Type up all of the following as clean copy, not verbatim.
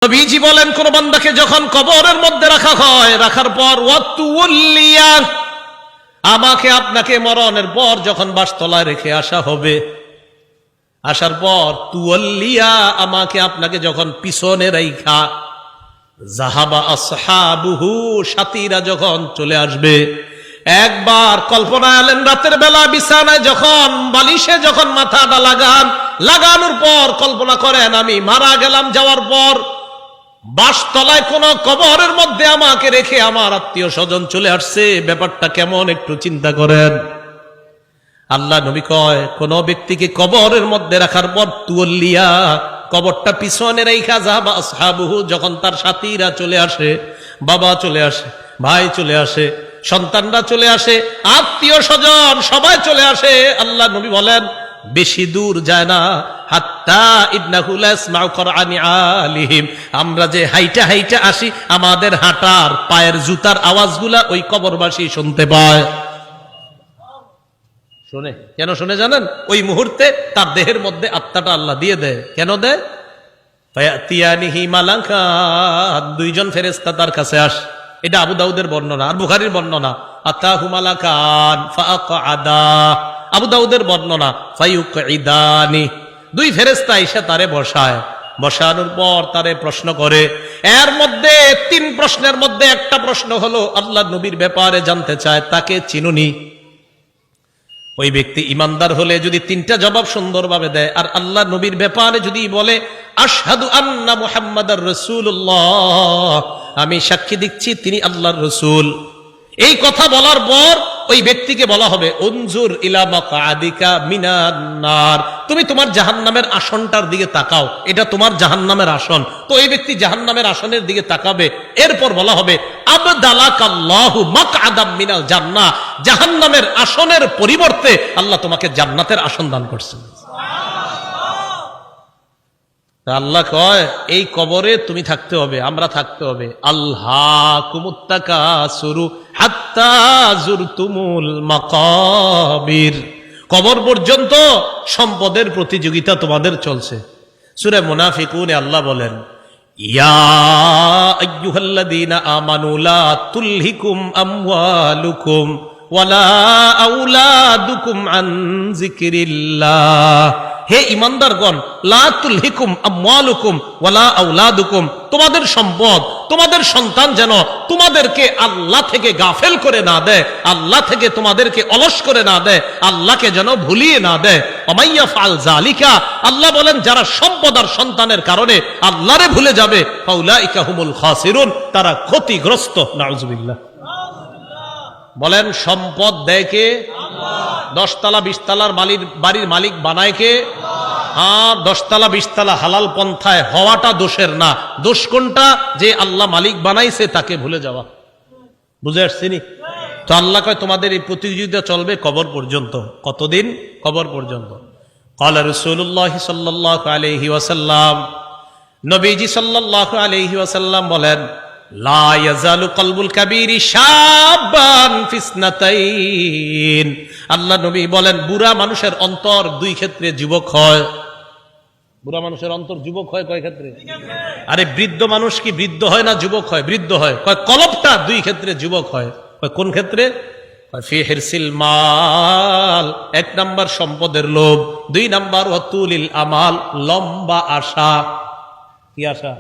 নবীজি বলেন, কোন বান্দাকে যখন কবরের মধ্যে রাখা হয়, রাখার পর ওয়াতুল্লিয়া, আমাকে আপনাকে মরণের পর যখন বাসতলায় রেখে আসা হবে, আসার পর তুয়াল্লিয়া, আমাকে আপনাকে যখন পিছনে রাইখা যাহাবা আসহাবুহু, সাথীরা যখন চলে আসবে। একবার কল্পনা আলেন, রাতের বেলা বিছানায় যখন বালিশে যখন মাথাটা লাগানোর পর কল্পনা করেন আমি মারা গেলাম, যাওয়ার পর বাসতলায় কোন কবরের মধ্যে আমাকে রেখে আমার আত্মীয় স্বজন চলে আসছে, ব্যাপারটা কেমন একটু চিন্তা করেন। আল্লাহ নবী কয়, কোন ব্যক্তিকে কবরের মধ্যে রাখার পর তুয়াল্লিয়া, কবরটা পিছনে রাইখা যাহাবা আসহাবুহু, যখন তার সাথীরা চলে আসে, বাবা চলে আসে, ভাই চলে আসে, সন্তানরা চলে আসে, আত্মীয় স্বজন সবাই চলে আসে, আল্লাহ নবী বলেন বেশি দূর যায় না, হাত্তা ইন্নাহু লা ইয়াসমাউ কুরআনি আলিহিম, আমরা যে হাইটা হাইটা আসি, আমাদের হাঁটার পায়ের জুতার আওয়াজগুলা ওই কবরবাসী শুনতে পায়। শুনে কেন শুনে জানেন? ওই মুহূর্তে তার দেহের মধ্যে আত্মাটা আল্লাহ দিয়ে দেয়। কেন দেয়? ফায়াতিয়ানিহি মালাকান, দুইজন ফেরেশতা তার কাছে আসে। এটা আবু দাউদের বর্ণনা আর বুখারীর বর্ণনা। আতাহু মালাকান ফাআকআদা, আবু দাউদের বর্ণনা ফায়ুকঈদানি, দুই ফেরেশতা এসে তারে বসায়, বসানোর পর তারে প্রশ্ন করে। এর মধ্যে তিন প্রশ্নের মধ্যে একটা প্রশ্ন হলো আল্লাহ নবীর ব্যাপারে জানতে চায়, তাকে চিনুনি? ওই ব্যক্তি ইমানদার হলে যদি তিনটা জবাব সুন্দরভাবে দেয়, আর আল্লাহ নবীর ব্যাপারে যদি বলে আশহাদু আন্না মুহাম্মাদার রাসূলুল্লাহ, আমি সাক্ষী দিচ্ছি তিনি আল্লাহর রাসূল, এই কথা বলার পর ওই ব্যক্তিকে বলা হবে উনজুর ইলা মাকআদিকা মিনান নার, তুমি তোমার জাহান্নামের আসনটার দিকে তাকাও, এটা তোমার জাহান্নামের আসন। তো এই ব্যক্তি জাহান্নামের আসনের দিকে তাকাবে। এরপর বলা হবে আবদালাকাল্লাহু মাকআদাম মিনাল জান্নাহ, জাহান্নামের আসনের পরিবর্তে আল্লাহ তোমাকে জান্নাতের আসন দান করছেন। আল্লাহ কয় এই কবরে তুমি থাকতে হবে, আমরা থাকতে হবে। আল্লাহকুমুত তাকাসুরু হাত্তা যুরতুমুল মাকাবির, কবর পর্যন্ত সম্পদের প্রতিযোগিতা তোমাদের চলছে। সূরা মুনাফিকুনে আল্লাহ বলেন, ইয়া আইয়ুহাল্লাযীনা আমানু লা তুলহিকুম আমওয়ালুকুম ওয়ালা আওলাদুকুম আন যিকরিল্লাহ, হে ঈমানদারগণ, লা তুলহিকুম আমওয়ালুকুম ওয়ালা আওলাদুকুম, তোমাদের সম্পদ, তোমাদের সন্তান যেন তোমাদেরকে আল্লাহ থেকে গাফেল করে না দেয়, আল্লাহ থেকে তোমাদেরকে অলস করে না দেয়, আল্লাহকে যেন ভুলিয়ে না দেয়। ওমাইয়া ফাল যালিকা, আল্লাহ বলেন যারা সম্পদ আর সন্তানের কারণে আল্লাহরে ভুলে যাবে, ফাউলাইকা হুমুল খাসিরুন, তারা ক্ষতিগ্রস্ত। নাউযুবিল্লাহ। বলেন সম্পদ দেয় কে? 10 তলা 20 তলার বাড়ির মালিক বানায় কে? হ্যাঁ, 10 তলা 20 তলা হালাল পন্থায় হওয়াটা দোষের না। দোষ কোনটা? যে আল্লাহ মালিক বানাইছে তাকে ভুলে যাওয়া। বুঝে আসছিনি? তো আল্লাহ কয় তোমাদের এই প্রতিযোগিতা চলবে কবর পর্যন্ত। কতদিন? কবর পর্যন্ত। ক্বালা রাসূলুল্লাহ সাল্লাল্লাহু আলাইহি ওয়াসাল্লাম, নবীজি সাল্লাল্লাহু আলাইহি ওয়াসাল্লাম বলেন, লা ইয়াজালু কলবুল কাবীরি শাবান ফিসনাতাইন, আল্লাহ নবী বলেন বুড়া মানুষের অন্তর দুই ক্ষেত্রে যুবক হয়। বুড়া মানুষের অন্তর যুবক হয় কয় ক্ষেত্রে? আরে বৃদ্ধ মানুষ কি বৃদ্ধ হয় না যুবক হয়? বৃদ্ধ হয়। কয় কলবটা দুই ক্ষেত্রে যুবক হয়। কয় কোন ক্ষেত্রে? ফি হিরসিল মাল, 1 নাম্বার সম্পদের লোভ, 2 নাম্বার ওয়াতুলিল আমাল, লম্বা আশা। কি আশা?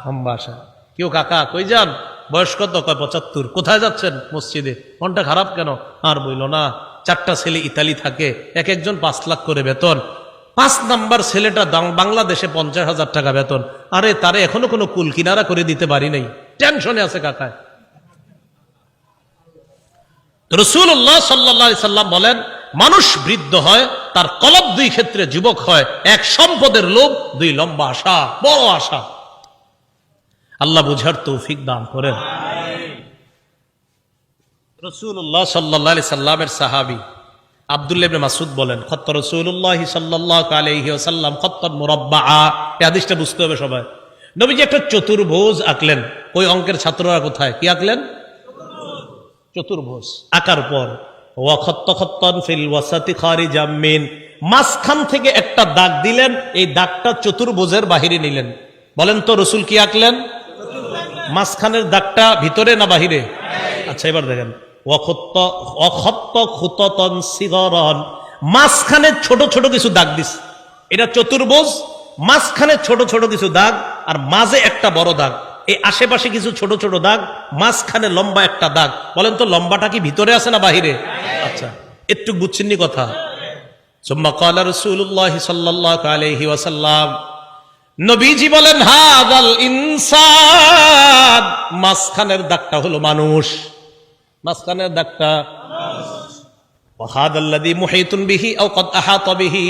লম্বা আশা। কেউ কাকা কই যান? বয়স কত? কয় 75। কোথায় যাচ্ছেন? মসজিদে। মনটা খারাপ কেন? আর বইল না, 4টা ছেলে ইতালি থাকে, এক একজন 5 লাখ করে বেতন। 5 নাম্বার ছেলেটা বাংলাদেশে 50,000 টাকা বেতন। আরে তারে এখনো কোনো কুল কিনারা করে দিতে পারি নাই, টেনশনে আছে কাকায়। রাসূলুল্লাহ সাল্লাল্লাহু আলাইহি সাল্লাম বলেন মানুষ বৃদ্ধ হয়, তার কলব 2 ক্ষেত্রে যুবক হয়। 1 সম্পদের লোভ, 2 লম্বা আশা, বড় আশা। আল্লাহ বুঝার তৌফিক দান করেন। রাসূলুল্লাহ সাল্লাল্লাহু আলাইহি সাল্লামের সাহাবী আব্দুল্লাহ ইবনে মাসউদ বলেন, খত্ত রাসূলুল্লাহ সাল্লাল্লাহু আলাইহি ওয়াসাল্লাম খত্তান মুরাব্বাআ। এই হাদিসটা বুঝতে হবে সবাই। নবীজি একটা চতুর্ভুজ আঁকলেন। ওই অঙ্কের ছাত্ররা কোথায়? কি আঁকলেন? চতুর্ভুজ আঁকার পর ওয়া খত্ত খত্তান ফিল ওয়াসাতি খারিজাম মিন, মাঝখান থেকে একটা দাগ দিলেন, এই দাগটা চতুর্ভুজের বাহিরে নিলেন। বলেন তো রসুল কি আঁকলেন? মাঝখানের দাগটা ভিতরে না বাহিরে? আচ্ছা এবার দেখেন, মাঝখানে ছোট ছোট কিছু দাগ দিস, এটা চতুর্ভুজ, মাঝখানে ছোট ছোট কিছু দাগ আর মাঝে একটা বড় দাগ, এই আশেপাশে কিছু ছোট ছোট দাগ, মাঝখানে লম্বা একটা দাগ। বলেন তো লম্বাটা কি ভিতরে আছে না বাহিরে? আচ্ছা একটু বুঝছেননি কথা। সুম্মা ক্বালা রাসূলুল্লাহ সাল্লাল্লাহু আলাইহি ওয়াসাল্লাম, নবীজি বলেন হাযাল ইনসান, মাঝখানের দাগটা হলো মানুষ, মাঝখানের দাগটা ওয়াহাদাল্লাযী মুহীতুন বিহি আও ক্বাদ আহাতা বিহি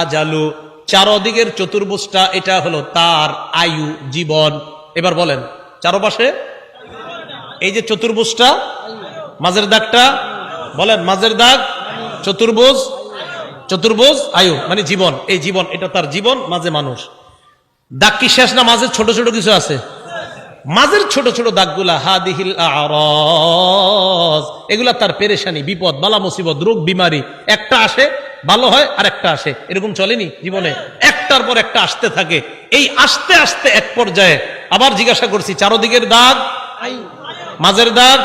আজালু, চারদিকের চতুর্ভুজটা এটা হলো তার আয়ু, জীবন। এবার বলেন চারপাশে এই যে চতুর্ভুজটা, মাঝের দাগটা, বলেন মাঝের দাগ চতুর্ভুজ, চতুর্ভুজ আয়ু মানে জীবন, এই জীবন এটা তার জীবন, মাঝে মানুষ। দাগ কি শেষ না মাঝে ছোট ছোট কিছু আছে? মাঝের ছোট ছোট দাগগুলা হাদিহিল আরাজ, এগুলা তার পেরেশানি, বিপদ, বালা মুসিবত, রোগ বিমারি, একটা আসে ভালো হয় আর একটা আসে, এরকম চলেনি জীবনে, একটার পর একটা আসতে থাকে। এই আসতে আসতে এক পর্যায়ে আবার জিজ্ঞাসা করছি, চারদিকের দাগ, মাঝের দাগ,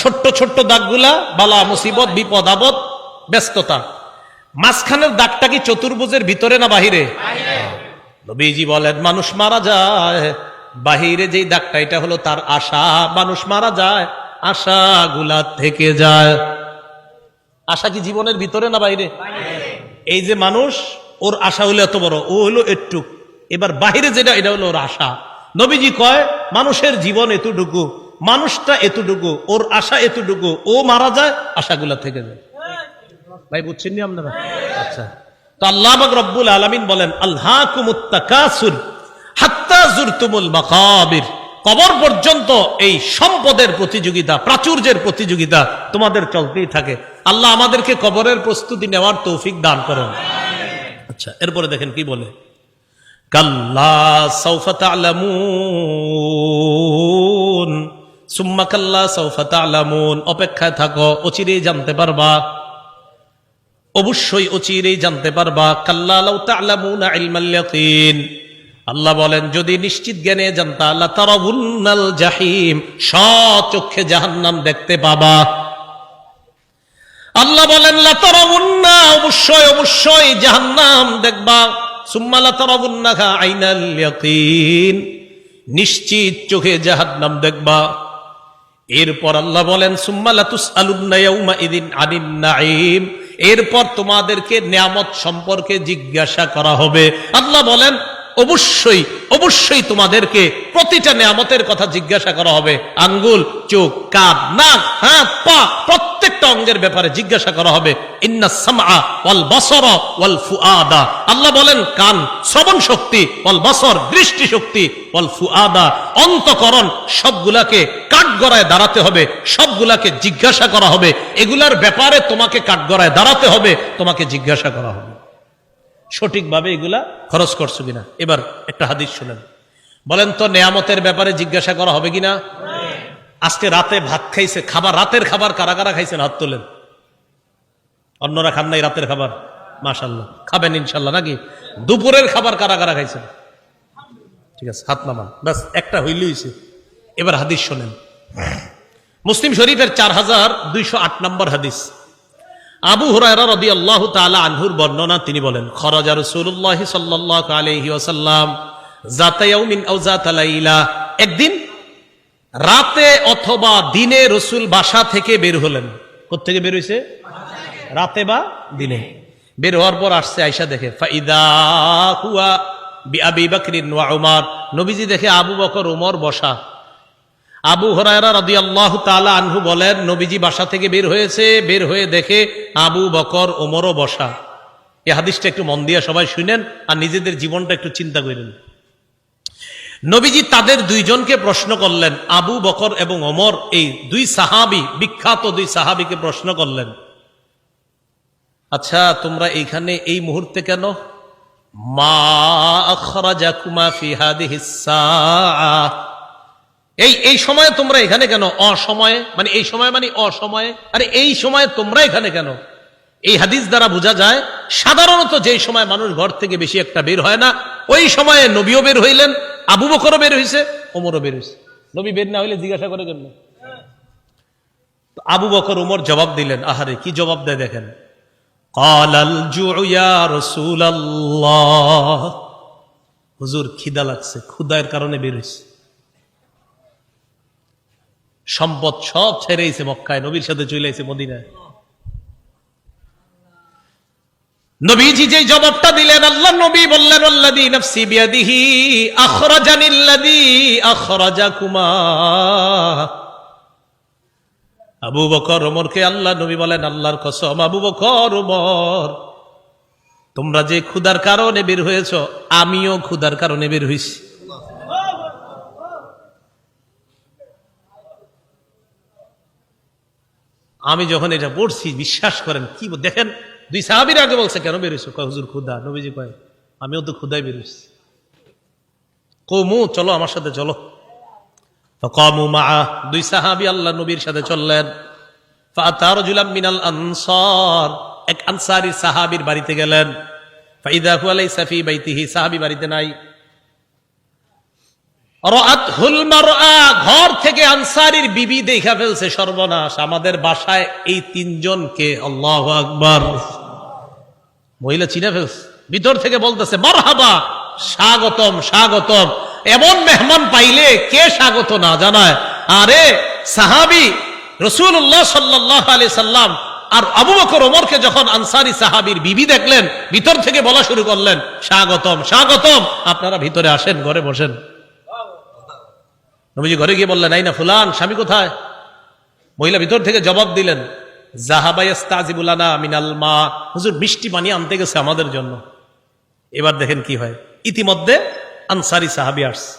ছোট্ট ছোট্ট দাগগুলা বালা মুসিবত, বিপদ আপদ, ব্যস্ততা। মাঝখানের দাগটা কি চতুর্ভুজের ভিতরে না বাহিরে? নবীজি বলেন মানুষ মারা যায়, বাহিরে যেই দাগটা এটা হলো তার আশা, মানুষ মারা যায় আশাগুলা থেকে যায়। আশা কি জীবনের ভিতরে না বাইরে? এই যে মানুষ, ওর আশা হলো এত বড়, ও হলো একটু, এবার বাহিরে যেটা এটা হলো ওর আশা। নবীজি কয় মানুষের জীবন এতটুকু, মানুষটা এতটুকু, ওর আশা এতটুকু, ও মারা যায় আশাগুলা থেকে যায়। ভাই বুঝছেন নি আপনারা? আচ্ছা, তো আল্লাহ পাক রব্বুল আলামিন বলেন আলহাকুমুত তাকাসুর হাত্তা যুরতুমুল মাকাবির, কবর পর্যন্ত এই সম্পদের প্রতিযোগিতা, প্রাচুর্যের প্রতিযোগিতা তোমাদের চলতেই থাকে। আল্লাহ আমাদেরকে কবরের প্রস্তুতি নেওয়ার তৌফিক দান করেন। আচ্ছা এরপরে দেখেন কি বলে, কাল্লা সাউফা তা'লামুন সুম্মা কাল্লা সাউফা তা'লামুন, অপেক্ষায় থাকো, অচিরেই জানতে পারবা, অবশ্যই অচিরেই জানতে পারবা। কাল্লা লাউ তা'লামুনা ইলমাল ইয়াকিন, আল্লাহ বলেন যদি নিশ্চিত জ্ঞানে জানতা লাতারাউন্নাল জাহিম, স্বচক্ষে জাহান্নাম দেখতে পাবা। আল্লাহ বলেন লাতারাউন্না, অবশ্যই অবশ্যই জাহান্নাম দেখবা। সুম্মা লাতারাউন্নাহা আইনাল ইয়াকিন, নিশ্চিত চোখে জাহান্নাম দেখবা। এরপর আল্লাহ বলেন সুম্মা লাতুসআলুন্না ইয়াউমা ইযিন আনিন নাঈম, এরপর তোমাদেরকে নিয়ামত সম্পর্কে জিজ্ঞাসা করা হবে। আল্লাহ বলেন অবশ্যই অবশ্যই তোমাদেরকে প্রতিটা নিয়ামতের কথা জিজ্ঞাসা করা হবে। আঙ্গুল, চোখ, কান, নাক, হাত, পা, প্রত্যেকটা অঙ্গের ব্যাপারে জিজ্ঞাসা করা হবে। ইন্নাস সামআ ওয়াল বাসারা ওয়াল ফুআদা, আল্লাহ বলেন কান শ্রবণ শক্তি, ওয়াল বাসর দৃষ্টি শক্তি, ওয়াল ফুআদা অন্তঃকরণ, সবগুলাকে কাঠগড়ায় দাঁড়াতে হবে, সবগুলাকে জিজ্ঞাসা করা হবে। এগুলার ব্যাপারে তোমাকে কাঠগড়ায় দাঁড়াতে হবে, তোমাকে জিজ্ঞাসা করা হবে সঠিকভাবে এগুলা খরচ করছো কিনা। এবার একটা হাদিস শুনেন, বলেন তো নেয়ামতের ব্যাপারে জিজ্ঞাসা করা হবে কিনা? আজকে রাতে ভাত খাইছে, খাবার, রাতের খাবার কারা কারা খাইছেন হাত তোলেন। অন্যরা খান নাই রাতের খাবার? মাশাআল্লাহ, খাবেন ইনশাআল্লাহ নাকি? দুপুরের খাবার কারা কারা খাইছেন? ঠিক আছে, হাত নামান, ব্যাস একটা হইলে হইছে। এবার হাদিস শোনেন, মুসলিম শরীফের 4208 নম্বর হাদিস, আবু হুরায়রা রাদিয়াল্লাহু তাআলা আনহুর বর্ণনা, তিনি বলেন খরাজা রাসূলুল্লাহ সাল্লাল্লাহু আলাইহি ওয়াসাল্লাম যাতা ইয়াউমিন আও যাতা লাইলা, একদিন রাতে অথবা দিনে রাসূল বাসা থেকে বের হলেন। কোথা থেকে বের হইছে? রাতে বা দিনে। বের হওয়ার পর আসছে, আয়েশা দেখে ফাইদা হুয়া বিআবি বকরিন ওয়া উমর, নবীজি দেখে আবু বকর ওমর বসা। আবু হুরায়রা রাদিয়াল্লাহু তাআলা আনহু বলেন নবীজি বাসা থেকে বের হয়েছে, বের হয়ে দেখে আবু বকর ওমরও বসা। এই হাদিসটা একটু মন দিয়ে সবাই শুনেন আর নিজেদের জীবনটা একটু চিন্তা করেন। নবীজি তাদের দুইজনকে প্রশ্ন করলেন, আবু বকর এবং ওমর, এই দুই সাহাবী, বিখ্যাত দুই সাহাবীকে প্রশ্ন করলেন, আচ্ছা তোমরা এইখানে এই মুহূর্তে কেন? মা আখরাজাকুমা ফি হাদিহিস সাআ, এই সময়ে তোমরা এখানে কেন? অসময়ে মানে এই সময় মানে অসময়ে, আরে এই সময়ে তোমরা এখানে কেন? এই হাদিস দ্বারা বোঝা যায় সাধারণত যে সময় মানুষ ঘর থেকে বেশি একটা বের হয় না, ওই সময়ে নবীও বের হইলেন, আবু বকরও বের হয়েছে, ওমরও বের হয়েছে। নবী বের না হইলে জিজ্ঞাসা করে কেন? আবু বকর ওমর জবাব দিলেন। আহারে কি জবাব দেয় দেখেন, ক্বালাল জুউ ইয়া রাসূলুল্লাহ, হুজুর খিদা লাগছে, ক্ষুধার কারণে বের হয়েছে। সম্পদ সব ছেড়েছে মক্কায়, নবীর সাথে চলে এসেছে মদিনায়। নবীজি যে জবাবটা দিলেন, আল্লাহ নবী বললেন, আল্লাযী নাফসি বিয়াদিহি আখরাজানিল্লাযী আখরাজাকুমা। আবু বকর ওমরকে আল্লাহ নবী বলেন, আল্লাহর কসম আবু বকর ওমর, তোমরা যে ক্ষুধার কারণে বের হয়েছ, আমিও ক্ষুধার কারণে বের হইছি। আমি যখন এটা পড়ছি, বিশ্বাস করেন, কি দেখেন, দুই সাহাবীর আগে বলছে কেন বের হইছো? কয় হুজুর ক্ষুধা। নবীজি কয় আমিও তো ক্ষুধায় বের হইছি। কওমু, চলো আমার সাথে চলো। ফাকামু মাআ, দুই সাহাবী আল্লাহ নবীর সাথে চললেন। ফাআতা রাজুলাম মিনাল আনসার, এক আনসারী সাহাবীর বাড়িতে গেলেন। ফাইদা হুয়া লাইসা ফি বাইতিহি, সাহাবী বাড়িতে নাই। রাআতহুল মারআ, ঘর থেকে আনসারীর বিবি দেখা ফেলছে, সর্বনাশ, আমাদের বাসায় এই তিনজনকে। আল্লাহু আকবার। মহিলা চিনে ফেলছে, ভিতর থেকে বলতেছে মারহাবা, স্বাগতম স্বাগতম। এমন মেহমান পাইলে কে স্বাগত না জানায়? আরে সাহাবী রাসূলুল্লাহ সাল্লাল্লাহু আলাইহি সাল্লাম আর আবু বকর ওমরকে যখন আনসারী সাহাবীর বিবি দেখলেন, ভিতর থেকে বলা শুরু করলেন স্বাগতম স্বাগতম, আপনারা ভিতরে আসেন, ঘরে বসেন। নবীজি ঘরে গিয়ে বললেন, আইনা ফুলান, স্বামী কোথায়? মহিলা ভিতর থেকে জবাব দিলেন, যাহাবা ইস্তাজিবু লানা মিনাল মা, হুজুর মিষ্টি পানি আনতে গেছে আমাদের জন্য। এবার দেখেন কি হয়, ইতিমধ্যে আনসারী সাহাবী আসছে।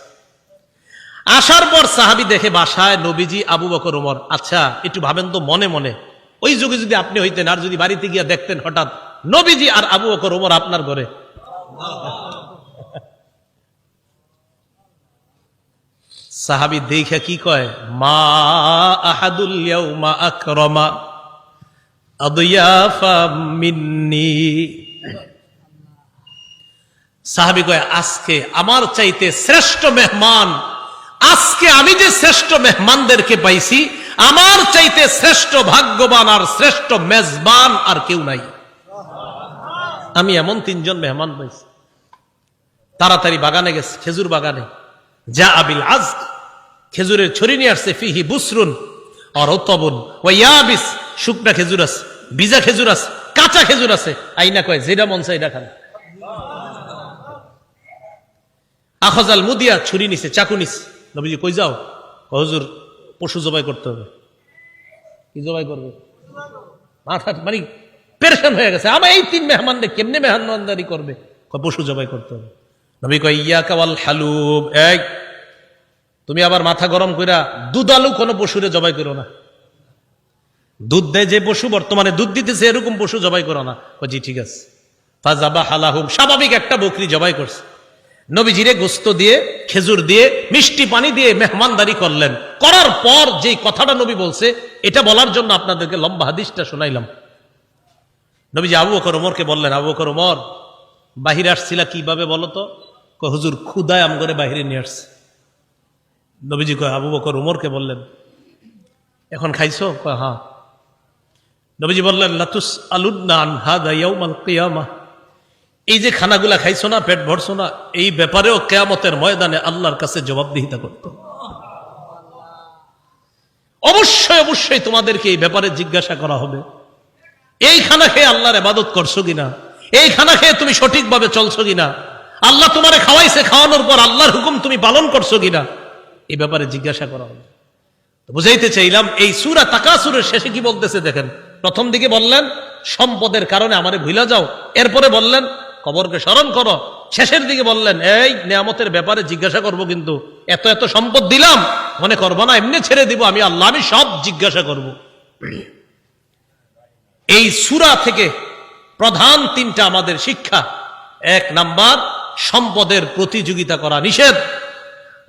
আসার পর সাহাবী দেখে বাসায় নবীজি, আবু বকর ওমর। আচ্ছা একটু ভাবেন তো মনে মনে, ওই যুগে যদি আপনি হইতেন, আর যদি বাড়িতে গিয়ে দেখতেন হঠাৎ নবীজি আর আবু বকর ওমর আপনার ঘরে, সাহাবী দেখে কি কয়, মা আহাদুল ইয়াউমা আকরামা আদিয়াফা মিন্নি। সাহাবী কয়, আজকে আমার চাইতে শ্রেষ্ঠ মেহমান, আজকে আমি যে শ্রেষ্ঠ মেহমানদেরকে পাইছি, আমার চাইতে শ্রেষ্ঠ ভাগ্যবান আর শ্রেষ্ঠ মেজবান আর কেউ নাই। আমি এমন তিনজন মেহমান পাইছি। তাড়াতাড়ি বাগানে গেছে, খেজুর বাগানে। যা আবিল আজ, খেজুরের ছড়ি নিয়ে আসছে। ফিহি বুসরুন আর রতবুন ওয়া ইয়াবিস, শুকনা খেজুর আছে, ভিজা খেজুর আছে, কাঁচা খেজুর আছে। আইনা কয় যেটা মন চায় এটা খান। আখাযাল মুদিয়া, ছুরি নিছে, চাকু নিছে। নবীজি কই যাও? হুজুর পশু জবাই করতে হবে। কি জবাই করবে? মাথা মানে পেরেশান হয়ে গেছে, আমার এই তিন মেহমানদের কেমনে মেহমানদারি করবে? পশু জবাই করতে হবে। নবী কয় ইয়াকা ওয়াল হালুব, এই তুমি আবার মাথা গরম কইরা দুধালু কোনো পশুরে জবাই করো না। দুধ দেয় যে পশু, বর্তমানে দুধ দিতেছে, এরকম পশু জবাই করো না। জি ঠিক আছে। ফাযাবাহা লাহুম, স্বাভাবিক একটা বকরি জবাই করছে। নবীজিরে গোস্ত দিয়ে, খেজুর দিয়ে, মিষ্টি পানি দিয়ে মেহমানদারি করলেন। করার পর যে কথাটা নবী বলছে, এটা বলার জন্য আপনাদেরকে লম্বা হাদিসটা শোনাইলাম। নবীজি আবু বকর ওমরকে বললেন, আবু বকর ওমর, বাহিরে আসছিলা কিভাবে বলো তো? হুজুর ক্ষুধায় আম করে বাহিরে নিয়ে আসছে। নবীজি কয়, আবু বকর ওমরকে বললেন, এখন খাইছো? কয় হ্যাঁ। নবীজি বললেন, লাতুস আলুন্না আন হাদা ইয়াউমাল কিয়ামাহ, এই যে খানাগুলা খাইছো না, পেট ভরছো না, এই ব্যাপারেও কিয়ামতের ময়দানে আল্লাহর কাছে জবাবদিহিতা করতে। অবশ্যই অবশ্যই তোমাদেরকে এই ব্যাপারে জিজ্ঞাসা করা হবে। এই খানা খেয়ে আল্লাহর ইবাদত করছো কিনা? এই খানা খেয়ে তুমি সঠিকভাবে চলছো কিনা? আল্লাহ তোমারে খাওয়াইছে, খাওয়ানোর পর আল্লাহর হুকুম তুমি পালন করছো কিনা? এই ব্যাপারে জিজ্ঞাসা করা হবে। তো বুঝাইতে চাইলাম, এই সূরা তাকাসুরের শেষে কি বলতেছে দেখেন। প্রথম দিকে বললেন সম্পদের কারণে আমারে ভুলা যাও, এরপরে বললেন কবরকে স্মরণ করো, শেষের দিকে বললেন এই নিয়ামতের ব্যাপারে জিজ্ঞাসা করব, কিন্তু এত এত সম্পদ দিলাম মনে করবো না এমনি ছেড়ে দিব, আমি আল্লাহ, আমি সব জিজ্ঞাসা করব। এই সূরা থেকে প্রধান তিনটা আমাদের শিক্ষা। 1 নাম্বার, সম্পদের প্রতিযোগিতা করা নিষেধ।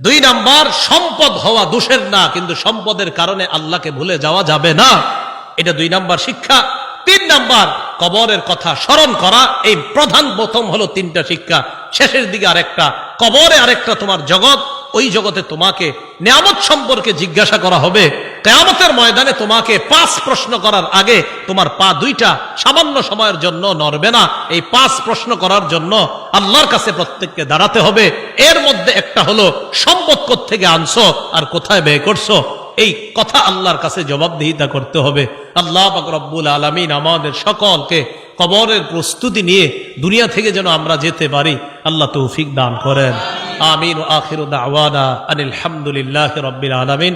2 নাম্বার, সম্পদ হওয়া দোষের না, কিন্তু সম্পদের কারণে আল্লাহকে ভুলে যাওয়া যাবে না, এটা 2 নাম্বার শিক্ষা। 3 নাম্বার, কবরের কথা স্মরণ করা। এই প্রধান প্রথম হলো 3টা শিক্ষা, শেষের দিকে আরেকটা, কবরে আরেকটা তোমার জগৎ, ওই জগতে তোমাকে নিয়ামত সম্পর্কে জিজ্ঞাসা করা হবে। কিয়ামতের ময়দানে তোমাকে 5 প্রশ্ন করার আগে তোমার পা দুইটা সামান্য সময়ের জন্য নড়বে না। এই 5 প্রশ্ন করার জন্য আল্লাহর কাছে প্রত্যেককে দাঁড়াতে হবে। এর মধ্যে একটা হলো সম্পদ কোত্থেকে আনছো আর কোথায় ব্যয় করছো, এই কথা আল্লাহর কাছে জবাবদিহিতা করতে হবে। আল্লাহ পাক রব্বুল আলামিন আমাদের সকলকে কবরের প্রস্তুতি নিয়ে দুনিয়া থেকে যেন আমরা যেতে পারি, আল্লাহ তৌফিক দান করেন। আমিন। আখিরু দাওয়ানা আনিল হামদুলিল্লাহি রাব্বিল আলামিন।